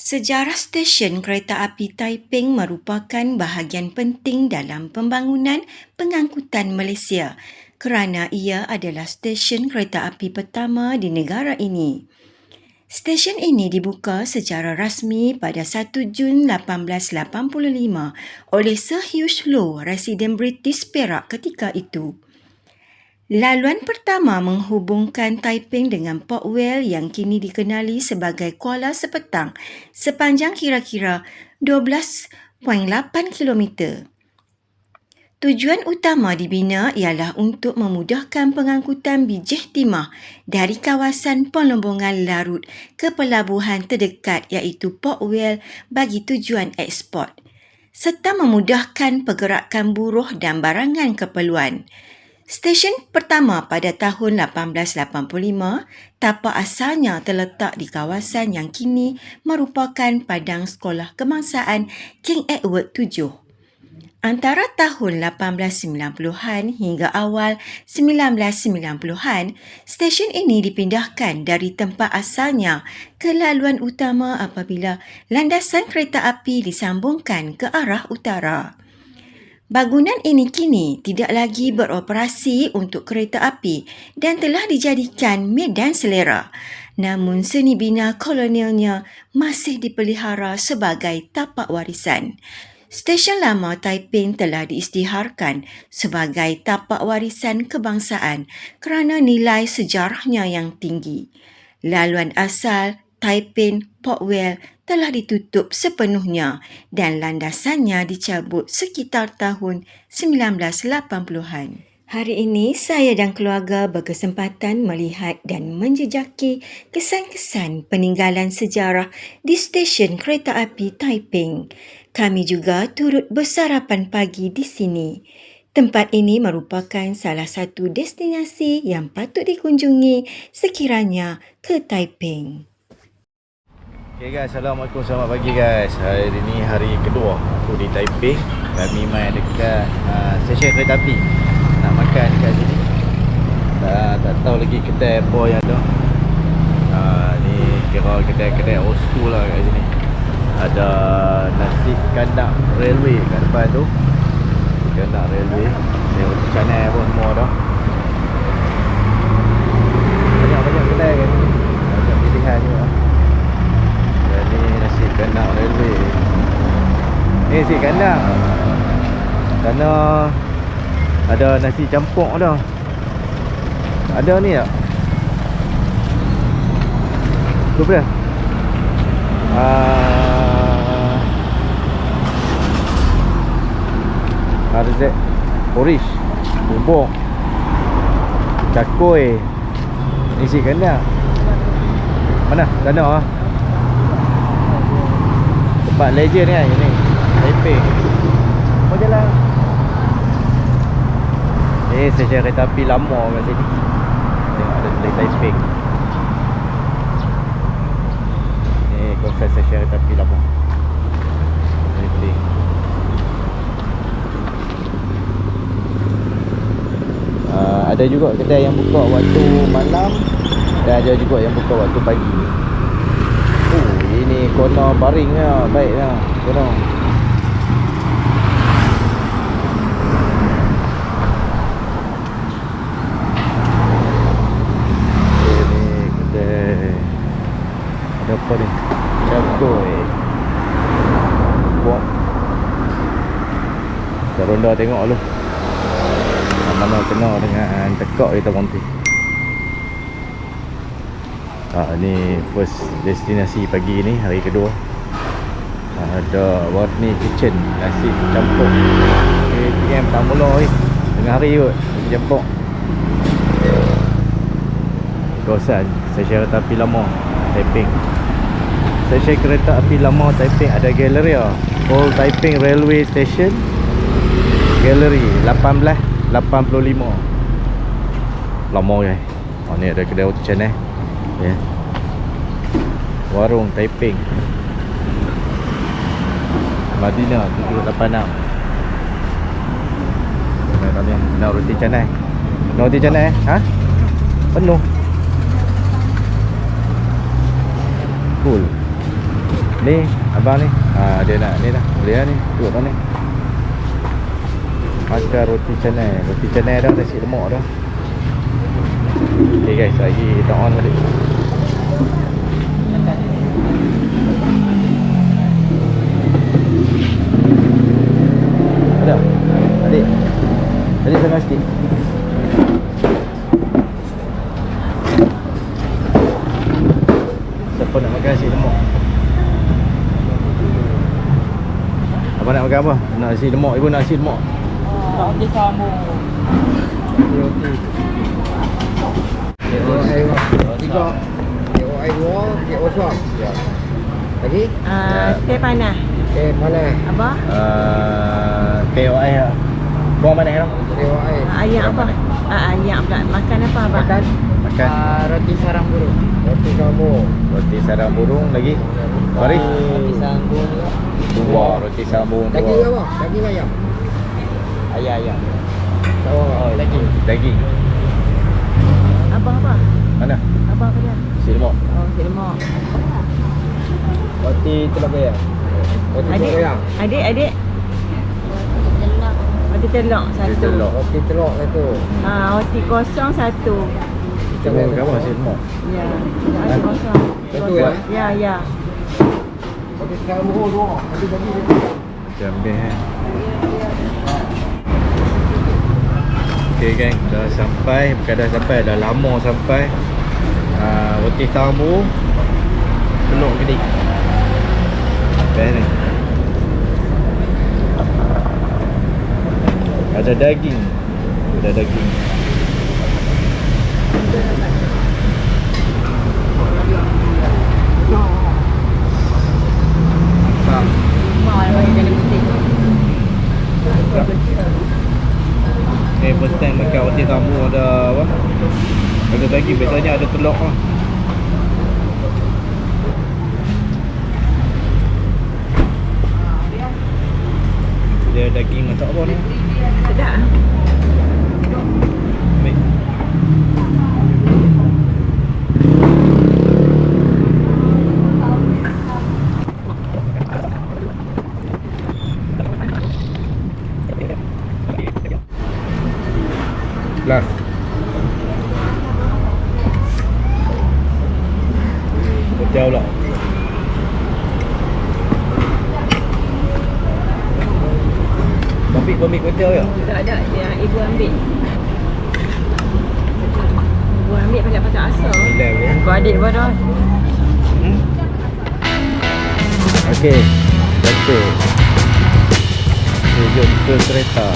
Sejarah stesen kereta api Taiping merupakan bahagian penting dalam pembangunan pengangkutan Malaysia kerana ia adalah stesen kereta api pertama di negara ini. Stesen ini dibuka secara rasmi pada 1 Jun 1885 oleh Sir Hugh Low, residen British Perak ketika itu. Laluan pertama menghubungkan Taiping dengan Port Vale yang kini dikenali sebagai Kuala Sepetang sepanjang kira-kira 12.8 km. Tujuan utama dibina ialah untuk memudahkan pengangkutan bijih timah dari kawasan penlombongan larut ke pelabuhan terdekat iaitu Port Vale bagi tujuan eksport, serta memudahkan pergerakan buruh dan barangan keperluan. Stesen pertama pada tahun 1885, tapak asalnya terletak di kawasan yang kini merupakan padang sekolah kebangsaan King Edward VII. Antara tahun 1890-an hingga awal 1990-an, stesen ini dipindahkan dari tempat asalnya ke laluan utama apabila landasan kereta api disambungkan ke arah utara. Bangunan ini kini tidak lagi beroperasi untuk kereta api dan telah dijadikan medan selera. Namun seni bina kolonialnya masih dipelihara sebagai tapak warisan. Stesen lama Taiping telah diisytiharkan sebagai tapak warisan kebangsaan kerana nilai sejarahnya yang tinggi. Laluan asal Taiping Port Vale telah ditutup sepenuhnya dan landasannya dicabut sekitar tahun 1980-an. Hari ini saya dan keluarga berkesempatan melihat dan menjejaki kesan-kesan peninggalan sejarah di stesen kereta api Taiping. Kami juga turut bersarapan pagi di sini. Tempat ini merupakan salah satu destinasi yang patut dikunjungi sekiranya ke Taiping. Okay guys, Assalamualaikum, selamat pagi guys. Hari ini hari kedua aku di Taiping. Kami main dekat stesen kereta api. Nak makan dekat sini. Tak tahu lagi kedai apa yang ada. Ni kira kedai-kedai old school lah kat sini. Ada nasi kandak railway kat depan tu. Kandak railway. Tengok channel pun semua dah. Banyak-banyak kedai kat sini. Banyak pilihan juga. Ni nasi kandak railway. Ni nasi kandak. Sana ada nasi campur dah. Ada ni tak? Tu apa dah? RZ Orish, bubur, cakoi, nasi kandak. Mana? Sana tempat legend kan ni, Taiping. Mau jalan. Ni stesen kereta api lama kat sini. Tengok ada tulis Taiping. Ni kawasan stesen kereta api lama. Ni. Ada juga kedai yang buka waktu malam dan ada juga yang buka waktu pagi. Ini corner baring lah, baik lah corner. Ini kedai. Ada apa ni? Cakoi. Buat. Kita ronda tengok dulu. Mana kena dengan tekak kita nanti. Ni first destinasi pagi ni, hari kedua. Ada Warni Kitchen, nasi campur. PM tak mula tengah hari kot, nasi campur. Kawasan stesen kereta api lama Taiping. Stesen kereta api lama Taiping ada galeri Old Taiping Railway Station Gallery 1885. Lama guys. Ni ada kedai auto channel. Ya. Warung Taiping Madinah 786. Mana ni? Nak roti canai. Nak roti canai? Ha? Penuh. Full. Ni abang ni, dia nak ni dah. Boleh lah ni. Duduk kat ni. Makan roti canai. Roti canai dah, nasi lemak dah. Okay guys, lagi kita on balik. Ada? Adik? Adik sangat sikit. Siapa nak makan nasi lemak? Abang nak makan apa? Nak nasi lemak, ibu nak nasi lemak. Roti sambung. Roti. Tiga. Air dua, kosong. Ya. Lagi? Teh panas. Mana? Abah? KOI lah. Buang mana ya? Air. Ayam apa? Ayam pula. Makan apa abah? Makan Roti sarang burung. Roti sambung. roti sarang burung lagi. Baris. Roti sambung juga. Dua roti sambung Daging dua. apa? Daging ayam. Ayam. Oh, Lagi. Daging. Abah apa? Mana? Abah apa dia? Nasi lemak. Oh, nasi lemak. Roti telur ayam. Roti Adik? telur ayam. Adik? Roti telur satu. telur. Roti telur satu. Roti kosong satu. Cuba makan apa nasi lemak? Ya. Roti kosong. Satu ya? Ya. Roti sambung dua. Roti daging satu. Jambil Okay gang, dah sampai. Bukan dah sampai, dah lama sampai. Roti sambung telur gede. Best ni. Ada daging. Ada daging. First time makan roti sambung ada apa? Ada daging, biasanya ada telur lah. Dia daging masak apa ni? Sedap. Ambil. Last. Jauh lah. Pemik kutil ya? Tak ada. Yang ibu ambil. Ibu ambil pakai asal. Dah ya. Ibu adik pun dah. Okey. Betul. Jom ke kereta.